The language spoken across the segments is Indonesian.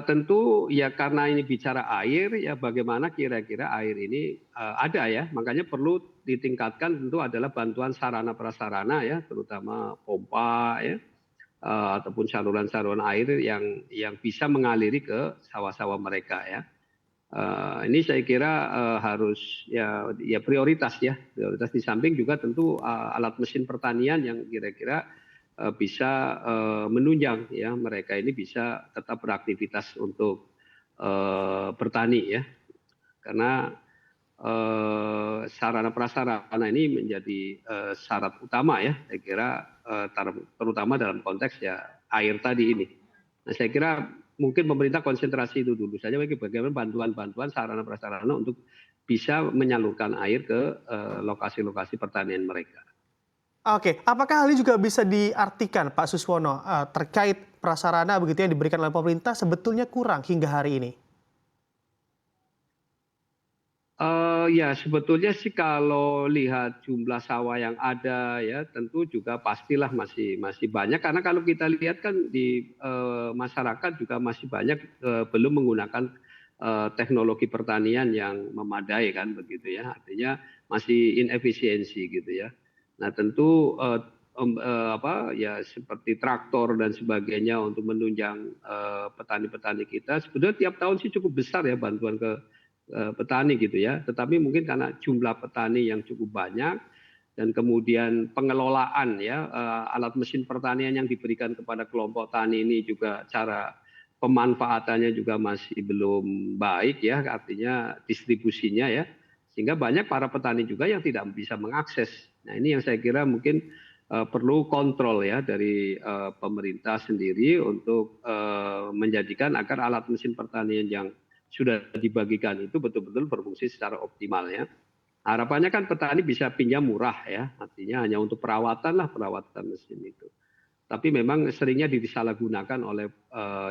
Tentu ya karena ini bicara air, ya bagaimana kira-kira air ini ada ya, makanya perlu ditingkatkan tentu adalah bantuan sarana prasarana ya, terutama pompa ya, ataupun saluran-saluran air yang bisa mengaliri ke sawah-sawah mereka ya. Ini saya kira harus ya prioritas ya, prioritas di samping juga tentu alat mesin pertanian yang kira-kira bisa menunjang ya mereka ini bisa tetap beraktivitas untuk bertani ya, karena sarana prasarana ini menjadi syarat utama ya, saya kira terutama dalam konteks ya air tadi ini. Nah, saya kira mungkin pemerintah konsentrasi itu dulu saja bagaimana bantuan-bantuan sarana prasarana untuk bisa menyalurkan air ke lokasi-lokasi pertanian mereka. Oke, apakah hal ini juga bisa diartikan Pak Suswono terkait prasarana begitu yang diberikan oleh pemerintah sebetulnya kurang hingga hari ini? Ya sebetulnya sih kalau lihat jumlah sawah yang ada ya tentu juga pastilah masih banyak, karena kalau kita lihat kan di masyarakat juga masih banyak belum menggunakan teknologi pertanian yang memadai kan begitu ya, artinya masih inefisiensi gitu ya. Nah tentu apa ya seperti traktor dan sebagainya untuk menunjang petani-petani kita sebetulnya tiap tahun sih cukup besar ya bantuan ke petani gitu ya, tetapi mungkin karena jumlah petani yang cukup banyak dan kemudian pengelolaan ya alat mesin pertanian yang diberikan kepada kelompok tani ini juga cara pemanfaatannya juga masih belum baik ya, artinya distribusinya ya, sehingga banyak para petani juga yang tidak bisa mengakses. Nah ini yang saya kira mungkin perlu kontrol ya dari pemerintah sendiri untuk menjadikan agar alat mesin pertanian yang sudah dibagikan itu betul-betul berfungsi secara optimal ya. Harapannya kan petani bisa pinjam murah ya, artinya hanya untuk perawatan lah, perawatan mesin itu. Tapi memang seringnya disalahgunakan oleh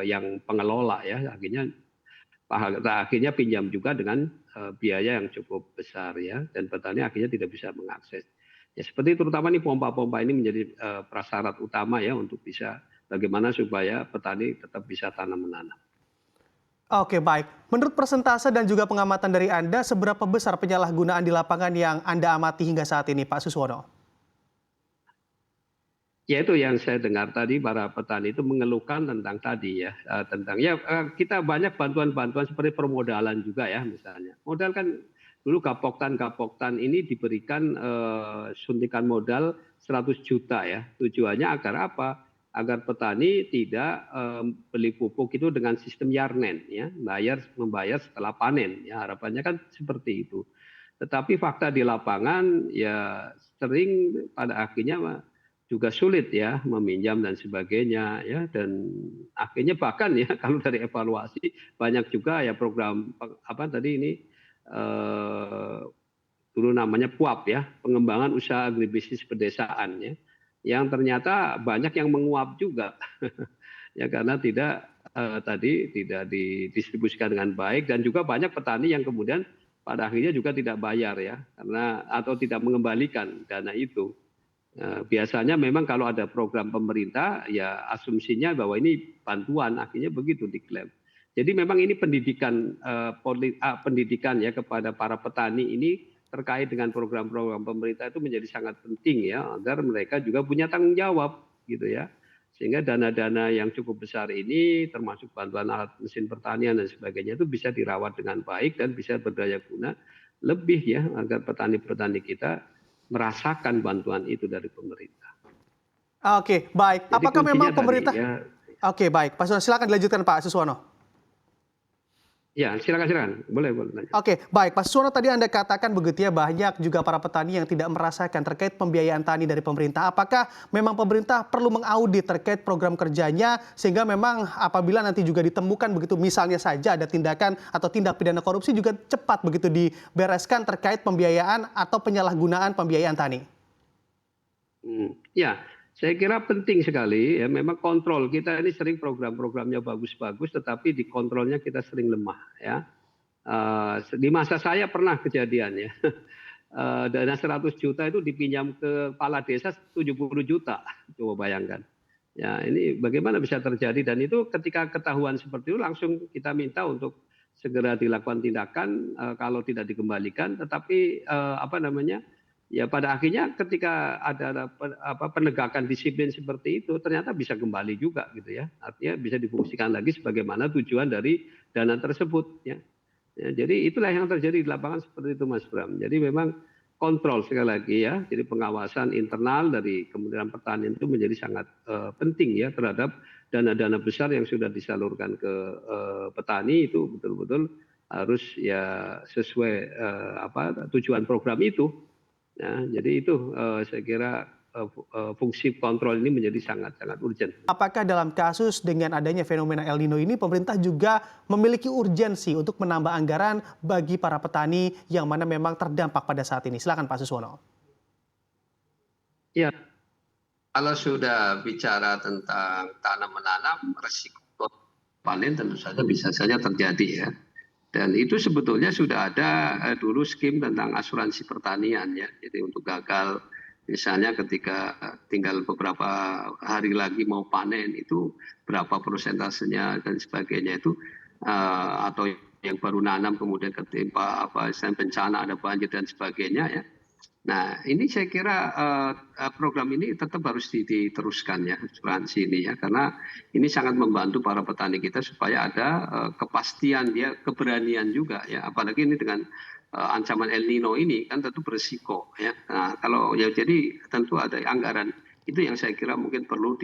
yang pengelola ya, akhirnya pinjam juga dengan biaya yang cukup besar ya, dan petani akhirnya tidak bisa mengakses. Ya seperti terutama nih pompa-pompa ini menjadi prasyarat utama ya untuk bisa bagaimana supaya petani tetap bisa tanam menanam. Oke, baik. Menurut persentase dan juga pengamatan dari Anda, seberapa besar penyalahgunaan di lapangan yang Anda amati hingga saat ini, Pak Suswono? Ya itu yang saya dengar tadi, para petani itu mengeluhkan tentang tadi ya, tentang ya kita banyak bantuan-bantuan seperti permodalan juga ya misalnya. Modal kan dulu Gapoktan ini diberikan suntikan modal 100 juta ya. Tujuannya agar apa? Agar petani tidak beli pupuk itu dengan sistem yarnen ya, membayar setelah panen ya, harapannya kan seperti itu. Tetapi fakta di lapangan ya sering pada akhirnya juga sulit ya meminjam dan sebagainya ya, dan akhirnya bahkan ya kalau dari evaluasi banyak juga ya program apa tadi ini dulu namanya PUAP ya, pengembangan usaha agribisnis pedesaan ya, yang ternyata banyak yang menguap juga ya karena tidak didistribusikan dengan baik, dan juga banyak petani yang kemudian pada akhirnya juga tidak bayar ya karena atau tidak mengembalikan dana itu. Biasanya memang kalau ada program pemerintah ya asumsinya bahwa ini bantuan, akhirnya begitu diklaim. Jadi memang ini pendidikan ya kepada para petani ini terkait dengan program-program pemerintah itu menjadi sangat penting ya, agar mereka juga punya tanggung jawab gitu ya, sehingga dana-dana yang cukup besar ini termasuk bantuan alat mesin pertanian dan sebagainya itu bisa dirawat dengan baik dan bisa berdaya guna lebih ya, agar petani-petani kita merasakan bantuan itu dari pemerintah. Oke, baik. Jadi Apakah kuncinya memang tadi pemerintah... ya. Oke, baik. Pak Suswono, silakan dilanjutkan Pak Suswono. Ya, silakan. Boleh lanjut. Oke, baik. Pak Suswono, tadi Anda katakan begitu ya, banyak juga para petani yang tidak merasakan terkait pembiayaan tani dari pemerintah. Apakah memang pemerintah perlu mengaudit terkait program kerjanya, sehingga memang apabila nanti juga ditemukan begitu, misalnya saja ada tindakan atau tindak pidana korupsi juga cepat begitu dibereskan terkait pembiayaan atau penyalahgunaan pembiayaan tani? Ya, saya kira penting sekali ya, memang kontrol kita ini sering program-programnya bagus-bagus, tetapi di kontrolnya kita sering lemah ya. Di masa saya pernah kejadian ya, dana 100 juta itu dipinjam ke kepala desa 70 juta, coba bayangkan. Ya, ini bagaimana bisa terjadi dan itu ketika ketahuan seperti itu langsung kita minta untuk segera dilakukan tindakan kalau tidak dikembalikan. Tetapi apa namanya? Ya pada akhirnya ketika ada penegakan disiplin seperti itu ternyata bisa kembali juga gitu ya. Artinya bisa difungsikan lagi sebagaimana tujuan dari dana tersebut ya. Ya, jadi itulah yang terjadi di lapangan seperti itu Mas Bram. Jadi memang kontrol sekali lagi ya. Jadi pengawasan internal dari Kementerian Pertanian itu menjadi sangat penting ya terhadap dana-dana besar yang sudah disalurkan ke petani itu betul-betul harus ya sesuai tujuan program itu. Ya, jadi itu saya kira fungsi kontrol ini menjadi sangat-sangat urgent. Apakah dalam kasus dengan adanya fenomena El Nino ini pemerintah juga memiliki urgensi untuk menambah anggaran bagi para petani yang mana memang terdampak pada saat ini? Silakan Pak Suswono. Ya, kalau sudah bicara tentang tanam menanam, resiko panen tentu saja bisa saja terjadi ya. Dan itu sebetulnya sudah ada dulu skim tentang asuransi pertanian ya. Jadi untuk gagal misalnya ketika tinggal beberapa hari lagi mau panen itu berapa persentasenya dan sebagainya itu atau yang baru nanam kemudian ketimpa bencana ada banjir dan sebagainya ya. Nah, ini saya kira program ini tetap harus diteruskan ya, asuransi ini ya, karena ini sangat membantu para petani kita supaya ada kepastian dia, keberanian juga ya, apalagi ini dengan ancaman El Nino ini kan tentu berisiko ya. Nah, kalau ya jadi tentu ada anggaran itu yang saya kira mungkin perlu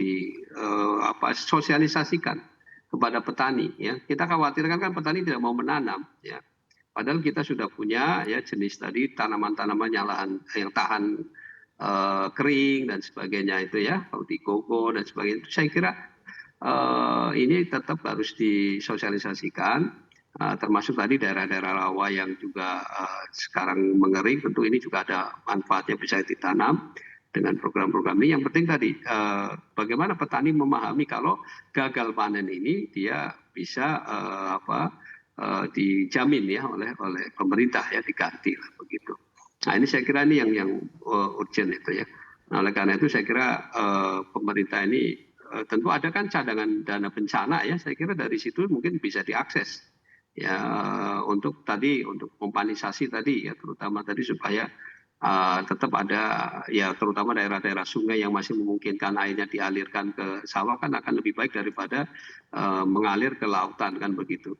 sosialisasikan kepada petani ya. Kita khawatirkan kan petani tidak mau menanam ya. Padahal kita sudah punya ya jenis tadi tanaman-tanaman yang tahan kering dan sebagainya itu ya, di koko dan sebagainya itu saya kira ini tetap harus disosialisasikan, termasuk tadi daerah-daerah rawa yang juga sekarang mengering, tentu ini juga ada manfaatnya bisa ditanam dengan program-program ini. Yang penting tadi bagaimana petani memahami kalau gagal panen ini dia bisa dijamin ya oleh pemerintah ya, diganti lah begitu. Nah ini saya kira ini yang urgent itu ya. Nah oleh karena itu saya kira pemerintah ini tentu ada kan cadangan dana bencana ya, saya kira dari situ mungkin bisa diakses ya untuk pompanisasi tadi ya, terutama tadi supaya tetap ada ya, terutama daerah-daerah sungai yang masih memungkinkan airnya dialirkan ke sawah kan akan lebih baik daripada mengalir ke lautan kan begitu.